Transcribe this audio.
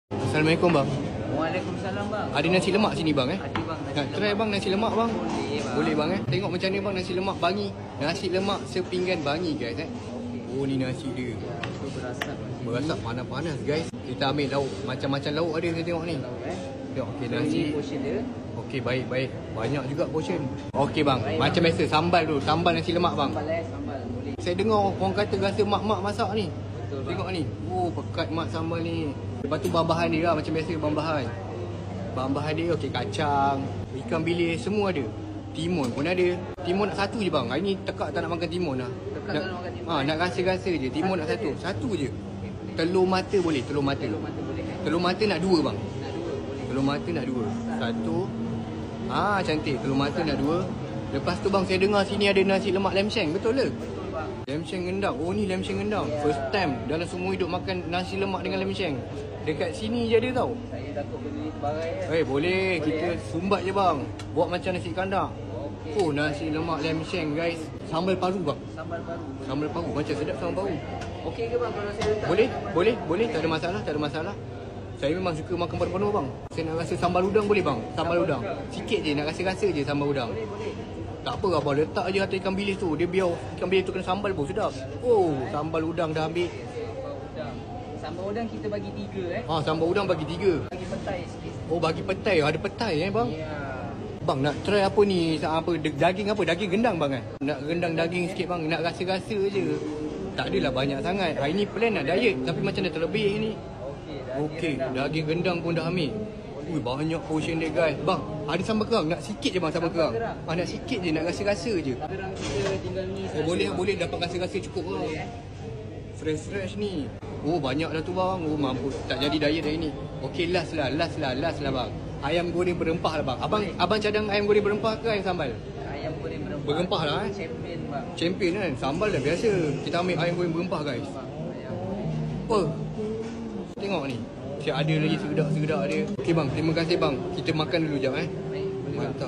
Assalamualaikum bang. Waalaikumsalam bang. Ada nasi lemak sini bang Ada bang. Nak try bang nasi lemak bang? Boleh bang. Boleh bang Tengok macam mana bang nasi lemak bangi. Nasi lemak sepinggan bangi guys Oh ni nasi dia. Itu berasap. Berasap panas-panas guys. Kita ambil lauk. Macam-macam lauk ada saya tengok ni. Tengok okey nasi. Ini portion dia. Okey baik. Banyak juga portion. Okey bang. Macam biasa sambal dulu. Sambal nasi lemak bang. Sambal boleh. Saya dengar orang kata rasa mak-mak masak ni. Betul bang. Tengok ni. Oh pekat mak sambal ni. Lepas tu bahan-bahan dia lah macam biasa bahan-bahan. Bahan-bahan dia okey kacang, ikan bilis semua ada. Timun pun ada. Timun nak satu je bang. Hari ni tekak tak nak makan timun lah. Tekak tak nak makan timun. Nak rasa-rasa je. Timun nak satu. Satu je. Telur mata boleh. Telur mata. Telur mata boleh kan? Telur mata nak dua bang. Nak dua boleh. Telur mata nak dua. Satu. Cantik. Telur mata nak dua. Lepas tu bang saya dengar sini ada nasi lemak lam sheng. Betul ke? Betul bang. Lam sheng rendang. Oh ni lam sheng rendang. Yeah. First time dalam semua hidup makan nasi lemak dengan lam sheng. Dekat sini je ada tau. Saya takut beli barang ya. Boleh. Kita sumbat je bang. Buat macam nasi kandar. Okey. Oh nasi lemak lam sheng guys. Sambal paru bang. Sambal baru. Sambal paru macam sedap sambal paru. Okey ke bang kalau saya letak? Boleh. Tak ada masalah. Saya memang suka makan penuh-penuh bang. Saya nak rasa sambal udang boleh bang? Sambal udang. Sikit je nak rasa-rasa je sambal udang. Boleh. Tak apa abang letak je atas ikan bilis tu. Dia biar ikan bilis tu kena sambal pun sedap. Oh sambal udang dah ambil. Sambal udang kita bagi 3 Sambal udang bagi 3. Bagi petai sikit. Oh bagi petai. Ada petai bang? Ya. Bang nak try apa ni? Daging apa? Daging gendang bang Nak rendang daging sikit bang. Nak rasa-rasa je. Tak adalah banyak sangat. Hari ni plan nak diet. Tapi macam dah terlebih ni. Okey, daging gendang pun dah ambil. Ui, banyak portion dia guys. Bang, ada sambal kerang? Nak sikit je bang sambal kerang. Nak sikit je, nak rasa-rasa je. Kerang kita tinggal ni. Boleh dapat rasa-rasa cukup lah. Fresh ni. Oh, banyak dah tu bang. Oh, mampus. Tak jadi diet hari ni. Okey, last lah bang. Ayam goreng berempah lah bang. Abang cadang ayam goreng berempah ke ayam sambal? Ayam goreng berempah. Berempah lah Champion bang. Champion kan. Sambal dah biasa. Kita ambil ayam goreng berempah guys. Apa? Tengok ni. Siap ada lagi segedak-segedak dia. Okey bang, terima kasih bang. Kita makan dulu jap Baik, boleh bang. Mantap.